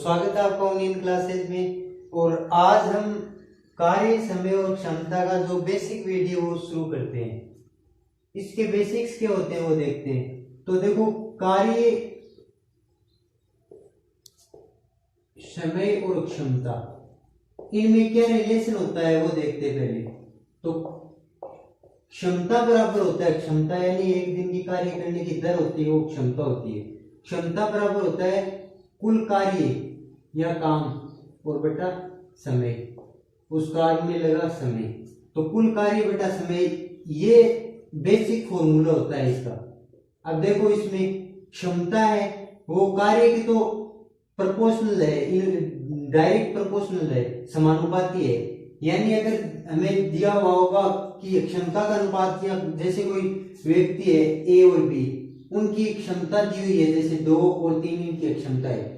स्वागत है आपका ऑनलाइन क्लासेस में। और आज हम कार्य, समय और क्षमता का जो बेसिक वीडियो वो शुरू करते हैं। इसके बेसिक्स क्या होते हैं वो देखते हैं। तो देखो, कार्य, समय और क्षमता, इनमें क्या रिलेशन होता है वो देखते हैं पहले। तो क्षमता बराबर होता है, क्षमता यानी एक दिन की कार्य करने की दर होती है, वो क्षमता होती है। क्षमता बराबर होता है कुल कार्य या काम और बटा समय, उस कार्य में लगा समय। तो कुल कार्य बटा समय, ये बेसिक फॉर्मूला होता है इसका। अब देखो, इसमें क्षमता है वो कार्य की तो प्रोपोर्शनल है, डायरेक्ट प्रोपोर्शनल है, समानुपाती है। यानी अगर हमें दिया हुआ होगा कि क्षमता का अनुपात, या जैसे कोई व्यक्ति है ए और बी, उनकी क्षमता दी हुई है, जैसे 2 और 3 इनकी क्षमता है।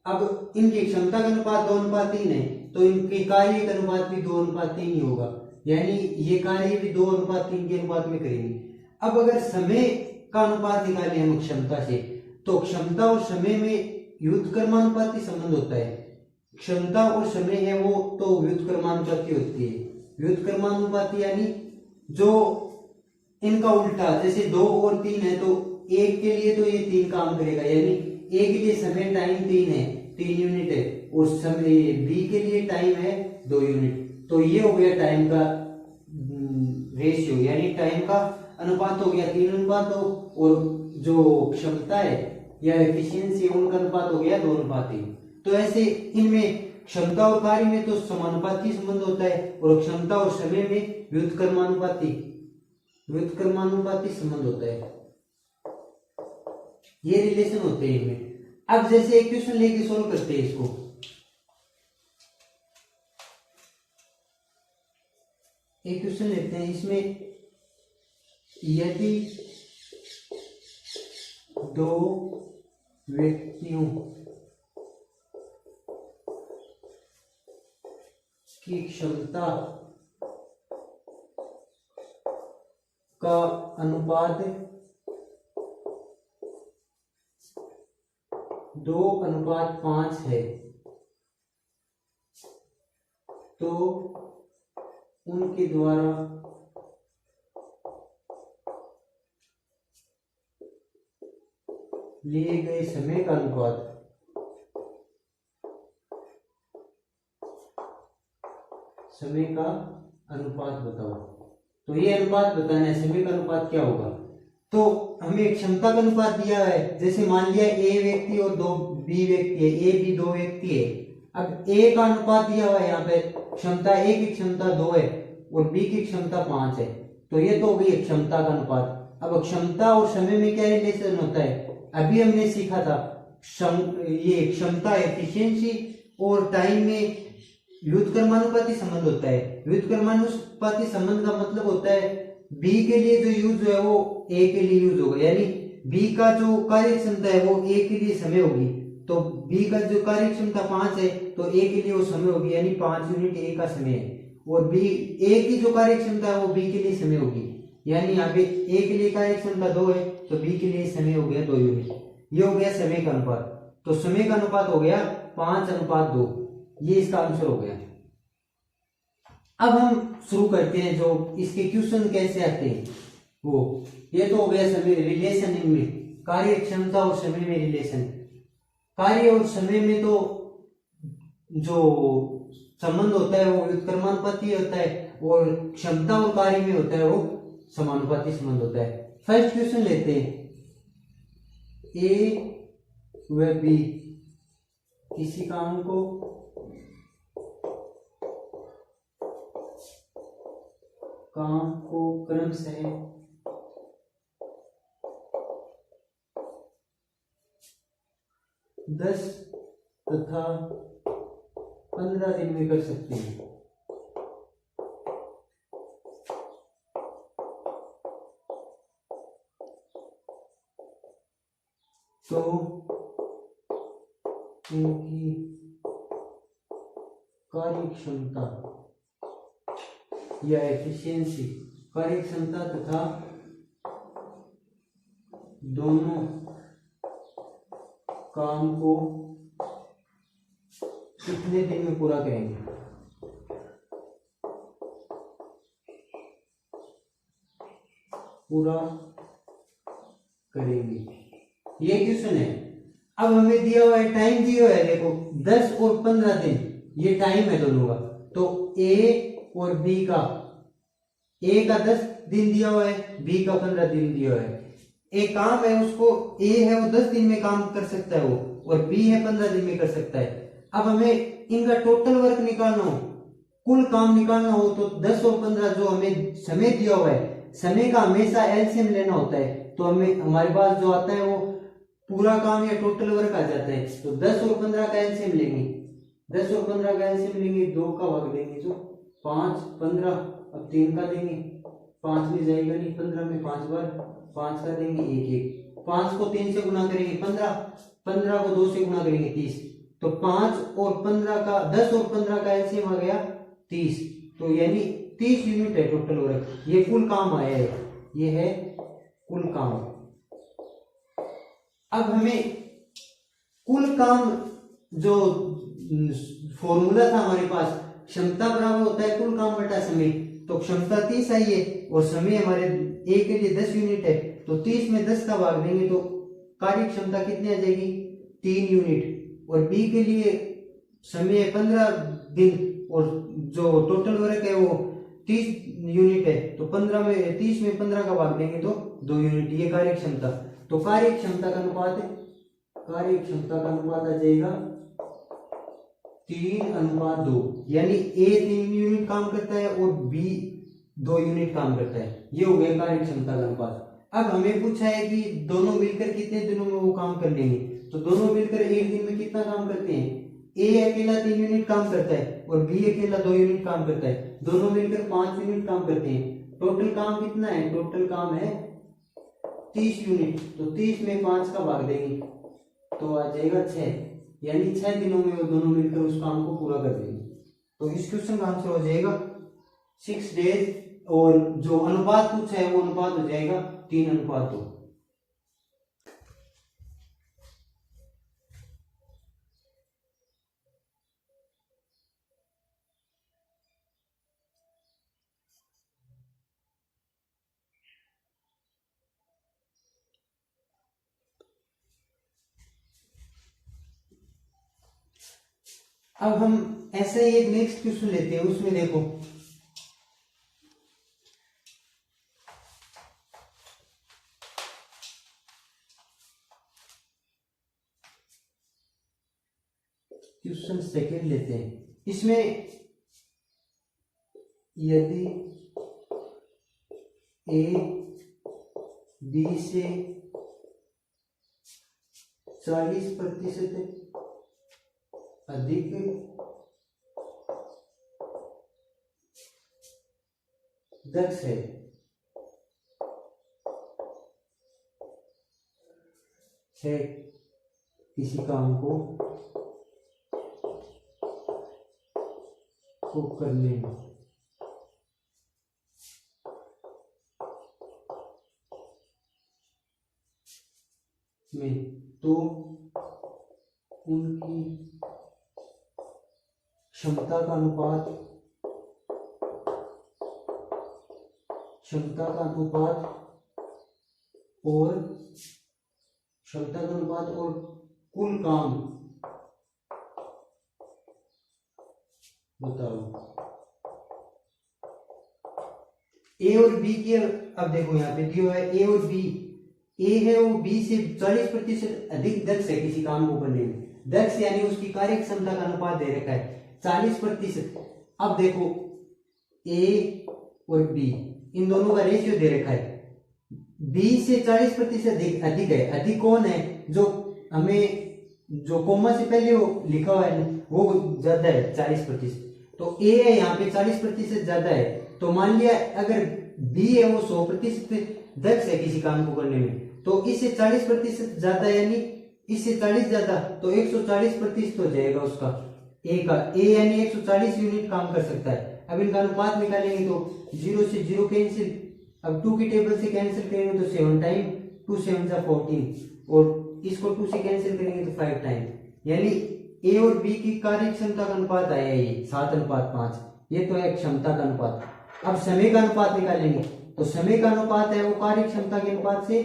अब इनकी क्षमता का अनुपात 2:3 है, तो इनके कार्य का अनुपात भी 2:3 ही होगा। यानी ये कार्य भी 2:3 के अनुपात में करेंगे। अब अगर समय का अनुपात निकाले हम क्षमता से, तो क्षमता और समय में व्युत्क्रमानुपाती संबंध होता है। क्षमता और समय है वो तो व्युत्क्रमानुपाती होती है। व्युत्क्रमानुपाती यानी जो इनका उल्टा, जैसे 2 और 3 है तो एक के लिए तो ये 3 काम करेगा, यानी ए के लिए समय टाइम 3 है, 3 यूनिट है, और समय बी के लिए टाइम है 2 यूनिट। तो ये हो गया टाइम का रेशियो, यानी टाइम का अनुपात हो गया 3:2, और जो क्षमता है या एफिशिएंसी उनका अनुपात हो गया 2:3। तो ऐसे इनमें क्षमता और कार्य में तो समानुपाती संबंध होता है, और क्षमता और समय में व्युत्क्रमानुपाती संबंध होता है। ये रिलेशन होते हैं इनमें। अब जैसे एक क्वेश्चन लेके सोल्व करते हैं इसको। एक क्वेश्चन लेते हैं, इसमें यदि 2 व्यक्तियों की क्षमता का अनुपात 2:5 है, तो उनके द्वारा लिए गए समय का अनुपात बताओ। तो ये अनुपात बताना है, समय का अनुपात क्या होगा। तो हमें क्षमता का अनुपात दिया है, जैसे मान लिया ए व्यक्ति और 2 बी व्यक्ति है, ए बी 2 व्यक्ति है। अब ए का अनुपात दिया हुआ है, यहाँ पे क्षमता ए की क्षमता 2 है और बी की क्षमता 5 है, तो ये तो हो गई क्षमता का अनुपात। अब क्षमता और समय में क्या रिलेशन होता है, अभी हमने सीखा था। ये क्षमता एफिशिएंसी और टाइम में व्युत्क्रमानुपाती संबंध होता है। व्युत्क्रमानुपाती संबंध का मतलब होता है बी के लिए जो यूज है वो ए के लिए यूज होगा, यानी बी का जो कार्य क्षमता है वो ए के लिए समय होगी। तो बी का जो कार्य क्षमता 5 है तो ए के लिए वो समय होगी, यानी 5 यूनिट ए का समय है। और बी, ए की जो कार्य क्षमता है वो बी के लिए समय होगी, यानी यहाँ पे ए के लिए कार्य क्षमता 2 है तो बी के लिए समय हो गया 2 यूनिट। ये हो गया समय का अनुपात। तो समय का अनुपात हो गया 5:2, ये इसका आंसर हो गया। अब हम शुरू करते हैं, जो इसके क्वेश्चन कैसे आते हैं वो। ये तो हो गया समय रिलेशन, इनमें कार्य, क्षमता और समय में रिलेशन। कार्य और समय में तो जो संबंध होता है वो व्युत्क्रमानुपाती होता है, और क्षमता और कार्य में होता है वो समानुपाती संबंध होता है। फर्स्ट क्वेश्चन लेते हैं, ए व बी किसी काम को क्रमशः 10 तथा 15 दिन में कर सकते हैं। तो इनकी कार्य क्षमता या एफिशिएंसी, कार्य क्षमता तथा दोनों काम को कितने दिन में पूरा करेंगे? पूरा करेंगे, ये क्वेश्चन है। अब हमें दिया हुआ है, टाइम दिया हुआ है, देखो 10 और 15 दिन ये टाइम है दोनों का। तो ए और बी का, ए का 10 दिन दिया हुआ है, बी का 15 दिन दिया हुआ है। एक काम है, उसको ए है वो 10 दिन में काम कर सकता है वो, और बी है 15 दिन में कर सकता है। अब हमें इनका टोटल वर्क निकालना हो, कुल काम निकालना हो, तो 10 और 15 जो हमें समय दिया हुआ है, समय का हमेशा एलसीएम लेना होता है। तो हमें हमारे पास जो आता है वो पूरा काम या टोटल वर्क आ जाता है। तो 10 और 15 का एलसीएम लेंगे, 10 और 15 का एलसीएम लेंगे, 2 का भाग देंगे जो 5, 15, अब 3 का देंगे, 5 में जाएगा नहीं, 15 में 5 बार 5 का देंगे, 1 1, 5 को 3 से गुना करेंगे 15, 15 को 2 से गुना करेंगे 30। तो 5 और 15 का, 10 और 15 का एलसीएम आ गया 30। तो यानी 30 यूनिट है टोटल वर्क, ये कुल काम आया है, ये है कुल काम। अब हमें कुल काम, जो फॉर्मूला था हमारे पास, क्षमता बराबर होता है कुल काम बटा समय। तो क्षमता 30 आई है और समय हमारे ए के लिए 10 यूनिट है, तो 30 में 10 का भाग देंगे तो कार्य क्षमता कितनी आ जाएगी? 3 यूनिट। और बी के लिए समय 15 दिन और जो टोटल वर्क है वो 30 यूनिट है, तो 15 में 30 में 15 का भाग देंगे तो 2 यूनिट, ये कार्य क्षमता। तो कार्य क्षमता का अनुपात है, कार्य क्षमता का अनुपात आ जाएगा 3:2, यानी ए 3 यूनिट काम करता है और बी 2 यूनिट काम करता है। ये हो गया कार्य क्षमता का अनुपात। अब हमें पूछा है कि दोनों मिलकर कितने दिनों में वो काम कर लेंगे। तो दोनों मिलकर एक दिन में कितना काम करते हैं? ए अकेला 3 यूनिट काम करता है और बी अकेला 2 यूनिट काम करता है, दोनों मिलकर 5 यूनिट काम करते हैं। टोटल काम कितना है? टोटल काम है 30 यूनिट। तो 30 में 5 का भाग देंगे तो आ जाएगा 6, यानी 6 दिनों में वो दोनों मिलकर उस काम को पूरा कर देंगे। तो इस क्वेश्चन का आंसर हो जाएगा 6 डेज, और जो अनुपात पूछा है वो अनुपात हो जाएगा 3:2। अब हम ऐसे ही एक नेक्स्ट क्वेश्चन लेते हैं, उसमें देखो क्वेश्चन सेकंड लेते हैं। इसमें यदि ए बी से 40% अधिक दक्ष है किसी काम को करने में, तो उनकी क्षमता का अनुपात और कुल काम बताओ। ए और बी की, अब देखो यहाँ पे दिया है ए और बी, ए है वो बी से 40% अधिक दक्ष है किसी काम को करने में। दक्ष यानी उसकी कार्य क्षमता का अनुपात दे रखा है 40%। अब देखो ए और बी इन दोनों का रेशियो दे रखा है, बी से 40% अधिक है। अधिक कौन है? जो हमें जो कोमा से पहले वो लिखा हुआ है वो ज्यादा है 40%। तो ए है यहाँ पे 40% ज्यादा है। तो मान लिया अगर बी है वो 100% दक्ष है किसी काम को करने में, तो इससे 40% ज्यादा, यानी इससे 40 ज्यादा, तो 140% हो जाएगा उसका ए का। ए यानी 140 यूनिट काम कर सकता है। अब इनका अनुपात निकालेंगे तो 0 से 0 कैंसिल, अब 2 की टेबल से कैंसिल करेंगे तो 7 टाइम, 2 7 14, और इसको 2 से कैंसिल करेंगे तो 5 टाइम, यानी ए और बी की कार्य क्षमता का अनुपात आया ये 7:5, ये तो है क्षमता का अनुपात। अब समय का अनुपात निकालेंगे, तो समय का अनुपात है वो कार्य क्षमता के अनुपात से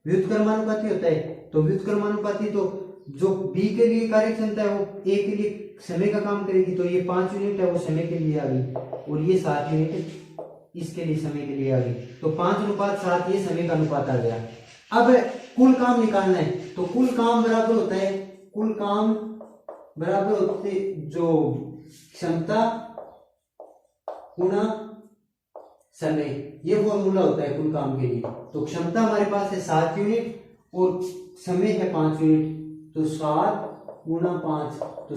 व्युत्क्रमानुपाती होता है। तो व्युत्क्रमानुपाती, तो जो बी के लिए कार्य क्षमता है वो ए के लिए समय का काम करेगी, तो ये 5 यूनिट है वो समय के लिए आ गई, और ये 7 यूनिट इसके लिए समय के लिए आ गई। तो 5:7 ये समय का अनुपात आ गया। अब कुल काम निकालना है, तो कुल काम बराबर होता है, कुल काम बराबर होते जो क्षमता गुणा समय, ये फॉर्मूला होता है कुल काम के लिए। तो क्षमता हमारे पास है 7 यूनिट और समय है 5 यूनिट, तो 7 गुणा 5, तो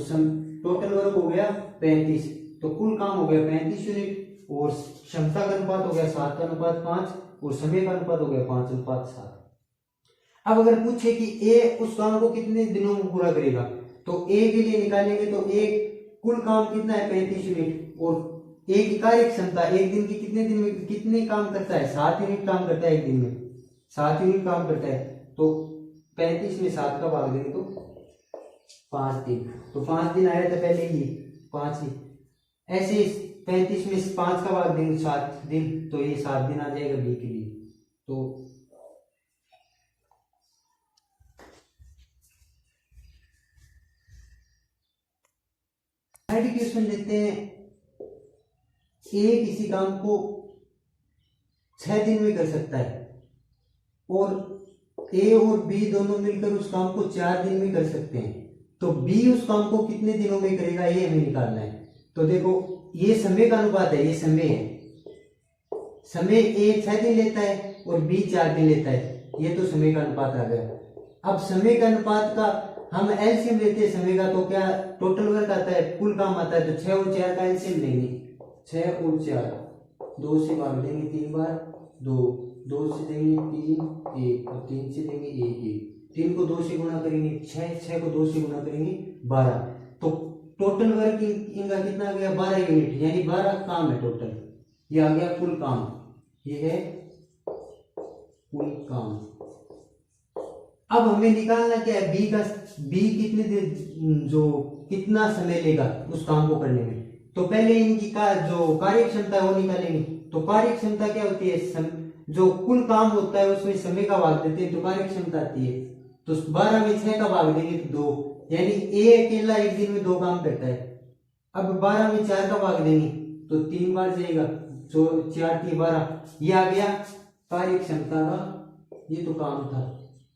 टोटल वर्क हो गया 35, तो कुल काम हो गया 35 यूनिट, और क्षमता का अनुपात हो गया 7:5 और समय का अनुपात हो गया 5:7। अब अगर पूछे कि ए उस काम को कितने दिनों में पूरा करेगा, तो ए के लिए निकालेंगे, तो ए कुल काम कितना है 35 यूनिट, और ए की कार्य क्षमता एक दिन की कितने दिन में कितने काम करता है, 7 यूनिट काम करता है एक दिन में, 7 यूनिट काम करता है। तो 35 में 7 का भाग देंगे तो 5 दिन, तो 5 दिन आया था पहले ही 5 ही, ऐसे 35 में 5 का भाग देंगे 7 दिन, तो ये 7 दिन आ जाएगा बी के लिए। तो क्वेश्चन लेते हैं, ए किसी काम को 6 दिन में कर सकता है और ए और बी दोनों मिलकर उस काम को 4 दिन में कर सकते हैं, तो बी उस काम को कितने दिनों में करेगा ये हमें निकालना है। तो देखो ये समय का अनुपात है, ये समय है, समय ए 6 दिन लेता है और बी 4 दिन लेता है, ये तो समय का अनुपात आ गया। अब समय का अनुपात का हम एलसीएम लेते हैं समय का, तो क्या टोटल वर्क आता है, कुल काम आता है, तो 6 और 4 का एलसीएम लेंगे, 6 और 4, 2 से भाग देंगे 3 बार, 2, 2 से देंगे 3, 1 और 3 से देंगे 1, 1, 3 को 2 से गुणा करेंगे 6, 6 को 2 से गुणा करेंगे 12, तो टोटल वर्क इनका कितना आ गया 12 यूनिट, यानी 12 काम है टोटल, ये आ गया कुल काम, ये है कुल काम। अब हमें निकालना क्या है बी का, बी कितने दिन जो कितना समय लेगा उस काम को करने में, तो पहले इनकी का जो कार्य क्षमता है वो निकालेंगे। तो कार्य क्षमता क्या होती है, जो कुल काम होता है उसमें समय का भाग देते हैं तो कार्य क्षमता आती है, तो 12 में 6 का भाग देंगे तो 2, यानी ए अकेला एक दिन में 2 काम करता है। अब 12 में 4 का भाग देंगे तो 3 बार जाएगा, जो 4 की 12, ये आ गया कार्य क्षमता का, ये तो काम था।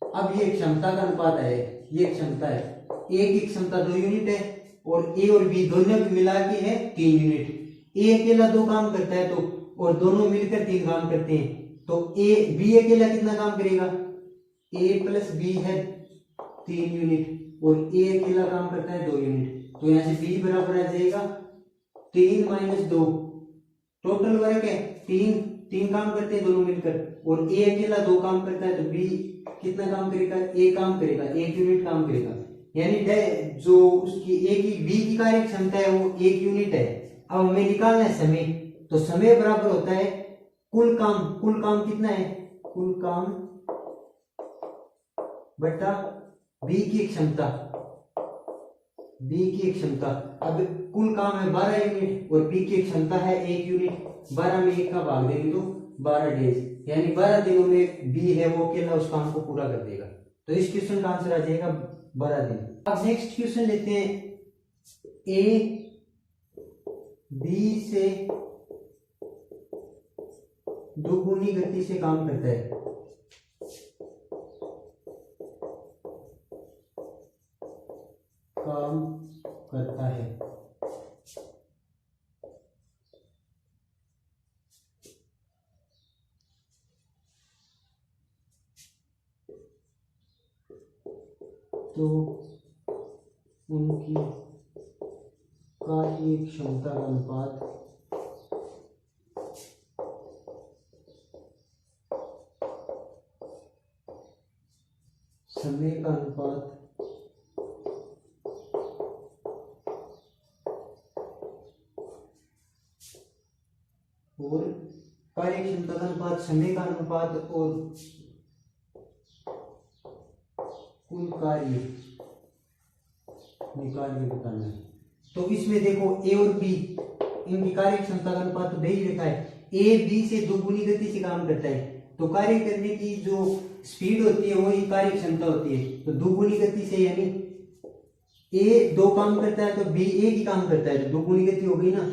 अब ये क्षमता का अनुपात है, ये क्षमता है, ए की क्षमता 2 यूनिट है और ए और बी दोनों मिला के है 3 यूनिट। ए अकेला 2 काम करता है तो, और दोनों मिलकर 3 काम करते हैं, तो ए बी अकेला कितना काम करेगा, ए प्लस बी है 3 यूनिट और ए अकेला काम करता है 2 यूनिट, तो यहाँ से बी बराबर आ जाएगा 3 - 2, टोटल वर्क है 3 काम करते हैं दोनों मिलकर, और ए अकेला 2 काम करता है, तो बी कितना काम करेगा, ए काम करेगा, 1 यूनिट काम करेगा, यानी जो उसकी ए की बी की कार्य क्षमता है वो 1 यूनिट है। अब हमें निकालना है समय, तो समय बराबर होता है कुल काम, कुल काम कितना है, कुल काम बटा बी की क्षमता, बी की क्षमता। अब कुल काम है 12 यूनिट और बी की क्षमता है 1 यूनिट, 12 में 1 का भाग देंगे तो 12 डेज, यानी 12 दिनों में बी है वो अकेला उस काम को पूरा कर देगा। तो इस क्वेश्चन का आंसर आ जाएगा 12 दिन। अब नेक्स्ट क्वेश्चन लेते हैं, ए बी से दुगुनी गति से काम करता है, काम करता है, तो उनकी कार्य क्षमता का अनुपात समय का अनुपात और कार्य क्षमता का अनुपात, समय का अनुपात और कुल कार्य निकाल के बताना है। तो इसमें देखो ए और बी इनकी कार्य क्षमता का अनुपात तो दे ही रखा है। ए बी से दोगुनी गति से काम करता है, तो कार्य करने की जो स्पीड होती है वही कार्य क्षमता होती है। तो दोगुनी गति से यानी ए दो काम करता है तो बी एक ही काम करता है, तो दोगुनी गति हो गई ना,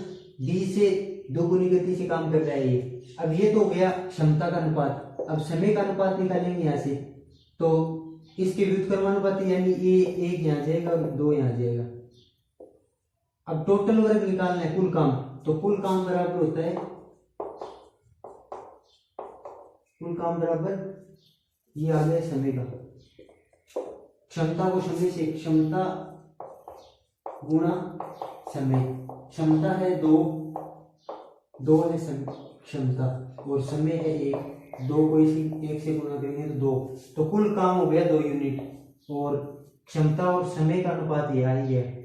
बी से दोगुनी गति से काम कर रहा है ये। अब ये तो हो गया क्षमता का अनुपात। अब समय का अनुपात निकालेंगे यहाँ से, तो इसके व्युत्क्रमानुपाती यानी ए एक यहाँ जाएगा और दो यहाँ जाएगा। अब टोटल वर्क निकालना है, कुल काम, तो कुल काम बराबर होता है, कुल काम बराबर ये आ गया समय का, क्षमता को समय से, क्षमता गुणा समय। क्षमता है दो, दो है क्षमता और समय है एक, दो को इसी एक से गुणा करेंगे तो दो, तो कुल काम हो गया 2 यूनिट और क्षमता और समय का अनुपात यह ही है।